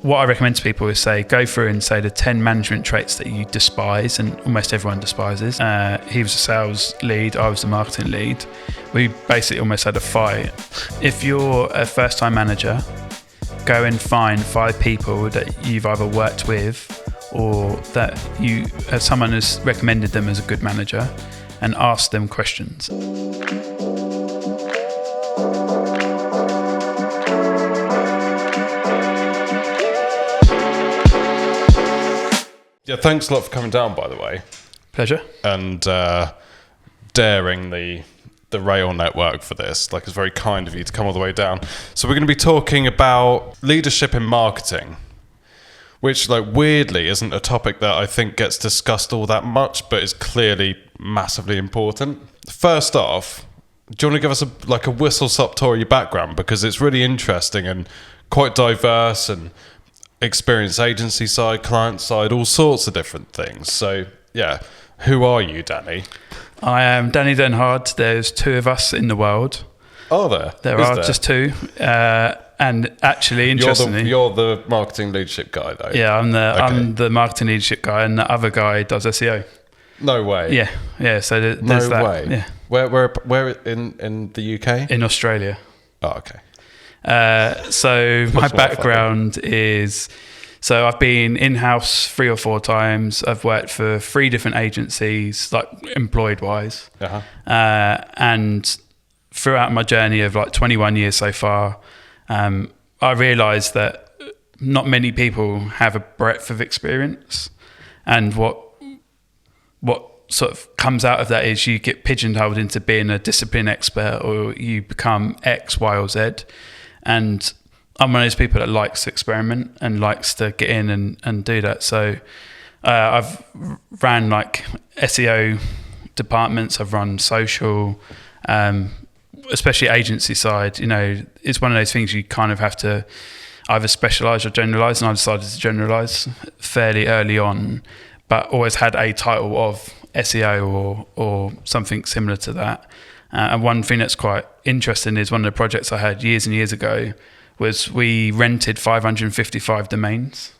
what I recommend to people is say, go through and say the 10 management traits that you despise, and almost everyone despises. He was a sales lead, I was the marketing lead. We basically almost had a fight. If you're a first-time manager, go and find 5 people that you've either worked with or that someone has recommended them as a good manager, and ask them questions. Yeah, thanks a lot for coming down, by the way. Pleasure. And daring the rail network for this. Like, it's very kind of you to come all the way down. So we're going to be talking about leadership in marketing, which, like, weirdly isn't a topic that I think gets discussed all that much, but is clearly massively important. First off, do you want to give us a whistle-stop tour of your background? Because it's really interesting and quite diverse, and experience agency side, client side, all sorts of different things. So, yeah, who are you, Danny? I am Danny Denhard. There's 2 of us in the world. Are there? There are just 2. And actually, interestingly, you're the marketing leadership guy, though. Yeah, I'm the marketing leadership guy, and the other guy does SEO. No way. Yeah. So there's no that. way. Yeah. Where in the UK? In Australia. Oh, okay. So my background is, so I've been in-house 3 or 4 times. I've worked for 3 different agencies, like employed-wise. Uh-huh. And throughout my journey of like 21 years so far, I realised that not many people have a breadth of experience, and what sort of comes out of that is you get pigeonholed into being a discipline expert, or you become X, Y, or Z. And I'm one of those people that likes to experiment and likes to get in and do that. So I've ran like SEO departments, I've run social, especially agency side. You know, it's one of those things you kind of have to either specialise or generalise, and I decided to generalise fairly early on, but always had a title of SEO or something similar to that. And one thing that's quite interesting is one of the projects I had years and years ago was we rented 555 domains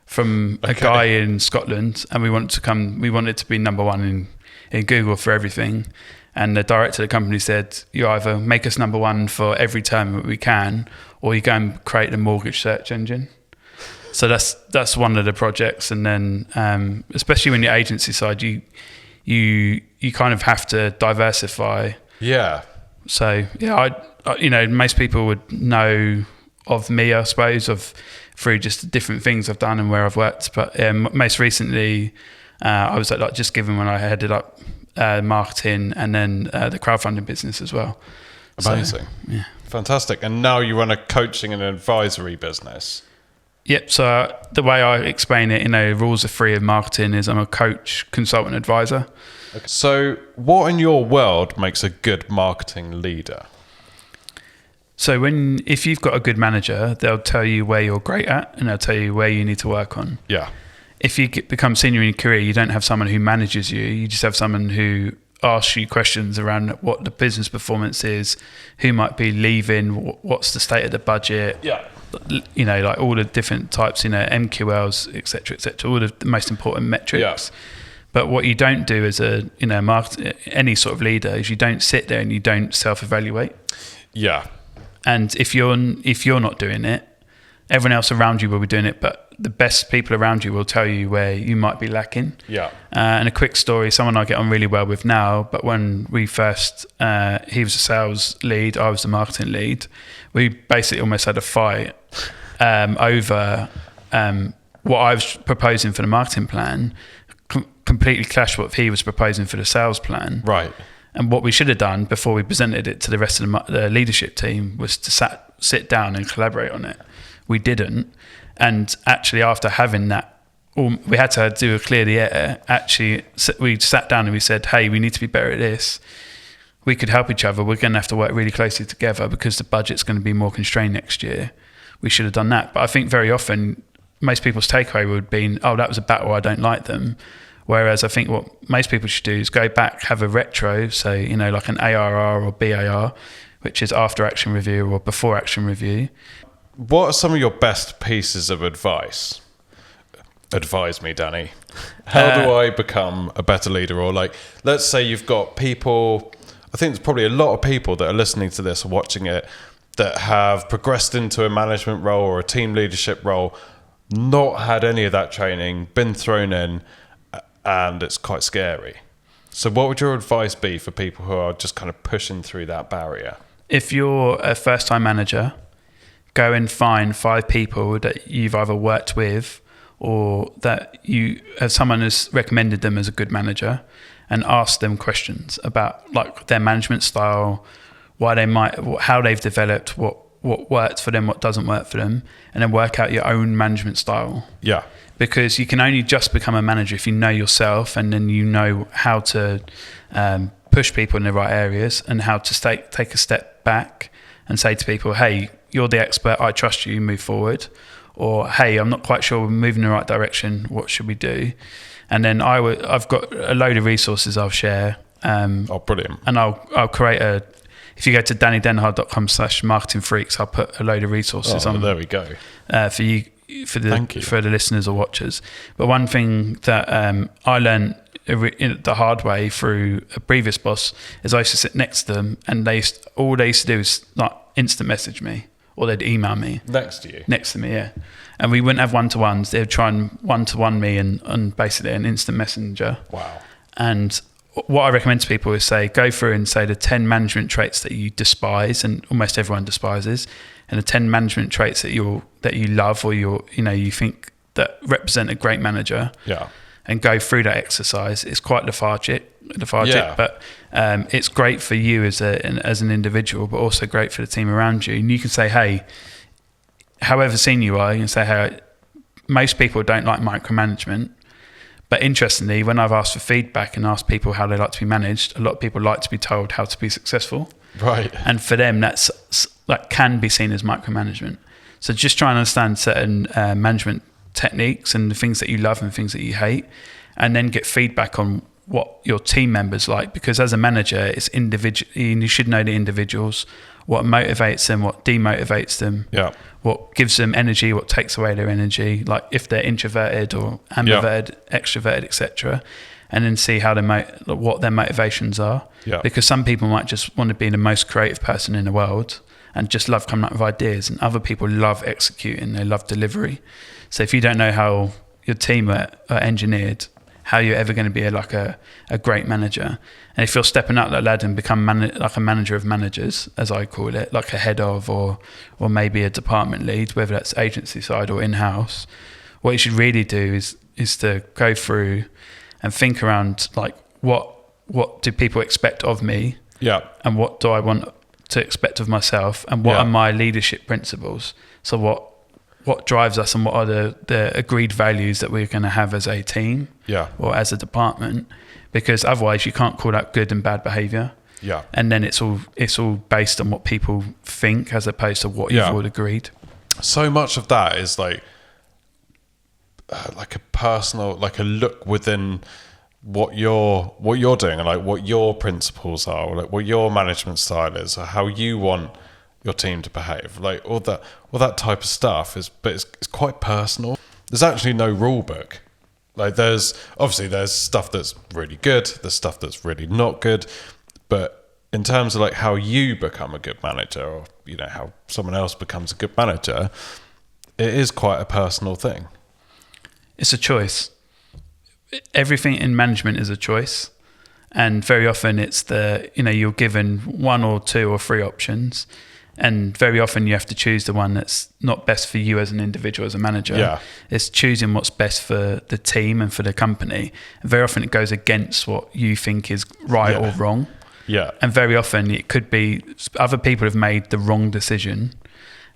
from a guy in Scotland, and we wanted to be number 1 in Google for everything. And the director of the company said, you either make us number 1 for every term that we can, or you go and create a mortgage search engine. So that's one of the projects. And then especially when you're agency side, you kind of have to diversify. Yeah. So yeah, I most people would know of me, I suppose, through just different things I've done and where I've worked. But most recently, I was at like Just Giving when I headed up marketing, and then the crowdfunding business as well. Amazing. So, yeah. Fantastic. And now you run a coaching and advisory business. Yep. So the way I explain it, rules of 3 of marketing is I'm a coach, consultant, advisor. Okay. So what in your world makes a good marketing leader? So if you've got a good manager, they'll tell you where you're great at, and they'll tell you where you need to work on. Yeah. If you become senior in your career, you don't have someone who manages you. You just have someone who asks you questions around what the business performance is, who might be leaving, what's the state of the budget. Yeah. Like all the different types, MQLs, et cetera, all the most important metrics. Yeah. But what you don't do as a, any sort of leader is you don't sit there and you don't self-evaluate. Yeah. And if you're not doing it, everyone else around you will be doing it, but the best people around you will tell you where you might be lacking. Yeah. And a quick story, someone I get on really well with now, but when we first, he was a sales lead, I was the marketing lead, we basically almost had a fight over what I was proposing for the marketing plan completely clashed what he was proposing for the sales plan. Right. And what we should have done before we presented it to the rest of the leadership team was to sit down and collaborate on it. We didn't. And actually, after having that, we had to do a clear the air. Actually, we sat down and we said, hey, we need to be better at this. We could help each other. We're going to have to work really closely together because the budget's going to be more constrained next year. We should have done that. But I think very often, most people's takeaway would be, oh, that was a battle, I don't like them. Whereas I think what most people should do is go back, have a retro, so, like an ARR or BAR, which is after action review or before action review. what are some of your best pieces of advice? Advise me, Danny. How do I become a better leader? Or like, let's say you've got people, I think there's probably a lot of people that are listening to this or watching it that have progressed into a management role or a team leadership role, not had any of that training, been thrown in, and it's quite scary. So what would your advice be for people who are just kind of pushing through that barrier? If you're a first-time manager, go and find 5 people that you've either worked with or that someone has recommended them as a good manager, and ask them questions about like their management style, how they've developed, what works for them, what doesn't work for them, and then work out your own management style. Yeah. Because you can only just become a manager if you know yourself, and then you know how to push people in the right areas, and how to take a step back and say to people, hey, you're the expert, I trust you, move forward. Or, hey, I'm not quite sure we're moving in the right direction, what should we do? And then I've got a load of resources I'll share. Brilliant. And I'll create if you go to dannydenhard.com/marketingfreaks, I'll put a load of resources on. There we go. For you, for the listeners or watchers. But one thing that I learned the hard way through a previous boss is I used to sit next to them, and all they used to do is like instant message me, or they'd email me. Next to you? Next to me, yeah. And we wouldn't have one-to-ones. They'd try and one-to-one me and basically an instant messenger. Wow. And what I recommend to people is go through and say the 10 management traits that you despise, and almost everyone despises, and the 10 management traits that you love, or you think that represent a great manager. Yeah. And go through that exercise. It's quite lethargic, yeah. But it's great for you as an individual, but also great for the team around you. And you can say, hey, however senior you are, you can say, hey, most people don't like micromanagement. But interestingly, when I've asked for feedback and asked people how they like to be managed, a lot of people like to be told how to be successful. Right. And for them, that can be seen as micromanagement. So just try and understand certain management techniques and the things that you love and things that you hate, and then get feedback on what your team members like, because as a manager, it's individual. You should know the individuals, what motivates them, what demotivates them, what gives them energy, what takes away their energy, like if they're introverted or ambiverted, extroverted, etc., and then see how what their motivations are. Because some people might just want to be the most creative person in the world and just love coming up with ideas, and other people love executing, they love delivery. So if you don't know how your team are engineered, how you're ever going to be a great manager. And if you're stepping up that ladder and become like a manager of managers, as I call it, like a head of or maybe a department lead, whether that's agency side or in-house, what you should really do is to go through and think around like what do people expect of me, and what do I want to expect of myself, and what are my leadership principles. So what drives us, and what are the agreed values that we're going to have as a team or as a department, because otherwise you can't call that good and bad behavior. And then it's all based on what people think as opposed to what you've all agreed. So much of that is like a personal, like a look within what you're doing, and like what your principles are, or like what your management style is, or how you want your team to behave, like all that type of stuff but it's quite personal. There's actually no rule book. Like there's stuff that's really good, there's stuff that's really not good, but in terms of like how you become a good manager, or how someone else becomes a good manager, it is quite a personal thing. It's a choice. Everything in management is a choice, and very often it's you're given 1 or 2 or 3 options. And very often you have to choose the one that's not best for you as an individual, as a manager. It's choosing what's best for the team and for the company. And very often it goes against what you think is right or wrong. And very often it could be other people have made the wrong decision,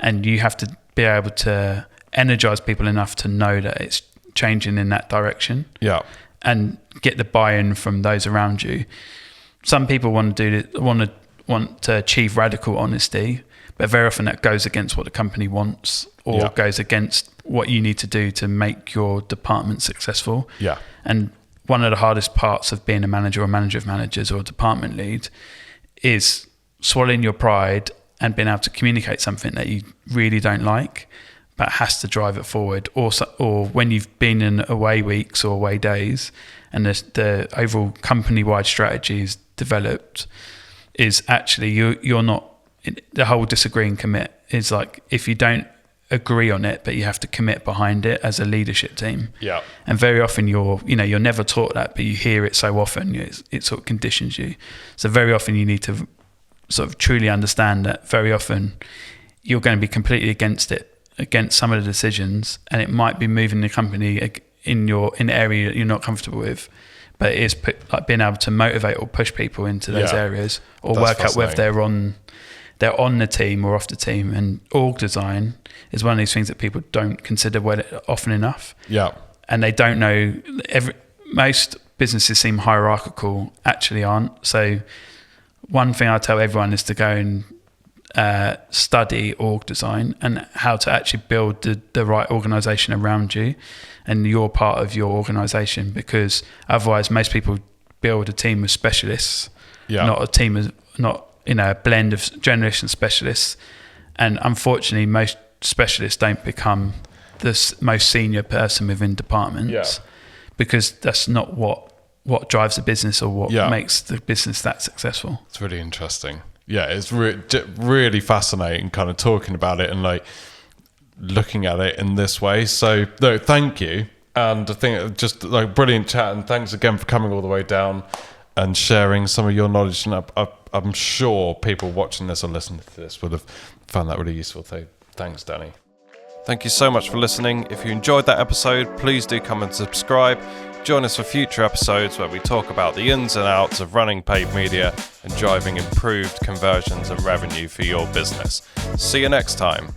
and you have to be able to energize people enough to know that it's changing in that direction. And get the buy-in from those around you. Some people want to achieve radical honesty, but very often that goes against what the company wants, or goes against what you need to do to make your department successful. And one of the hardest parts of being a manager or manager of managers or a department lead is swallowing your pride and being able to communicate something that you really don't like, but has to drive it forward. Or when you've been in away weeks or away days, and the overall company-wide strategy is developed, is actually you're not, the whole disagree and commit is like, if you don't agree on it, but you have to commit behind it as a leadership team. Yeah. And very often you're never taught that, but you hear it so often, it sort of conditions you. So very often you need to sort of truly understand that very often you're going to be completely against some of the decisions, and it might be moving the company in an area that you're not comfortable with, but it is like being able to motivate or push people into those areas, or work out whether they're on the team or off the team. And org design is one of these things that people don't consider often enough. Yeah. And they don't know. Most businesses seem hierarchical, actually aren't. So one thing I tell everyone is to go and study org design and how to actually build the right organisation around you, and you're part of your organisation, because otherwise most people build a team of specialists, not a blend of generalists and specialists. And unfortunately, most specialists don't become the most senior person within departments, because that's not what drives the business or what makes the business that successful. It's really interesting. Yeah, it's really fascinating kind of talking about it and like looking at it in this way. So no, thank you. And I think just like brilliant chat, and thanks again for coming all the way down and sharing some of your knowledge. And I'm sure people watching this or listening to this would have found that really useful. So thanks, Danny. Thank you so much for listening. If you enjoyed that episode, please do come and subscribe. Join us for future episodes where we talk about the ins and outs of running paid media and driving improved conversions and revenue for your business. See you next time.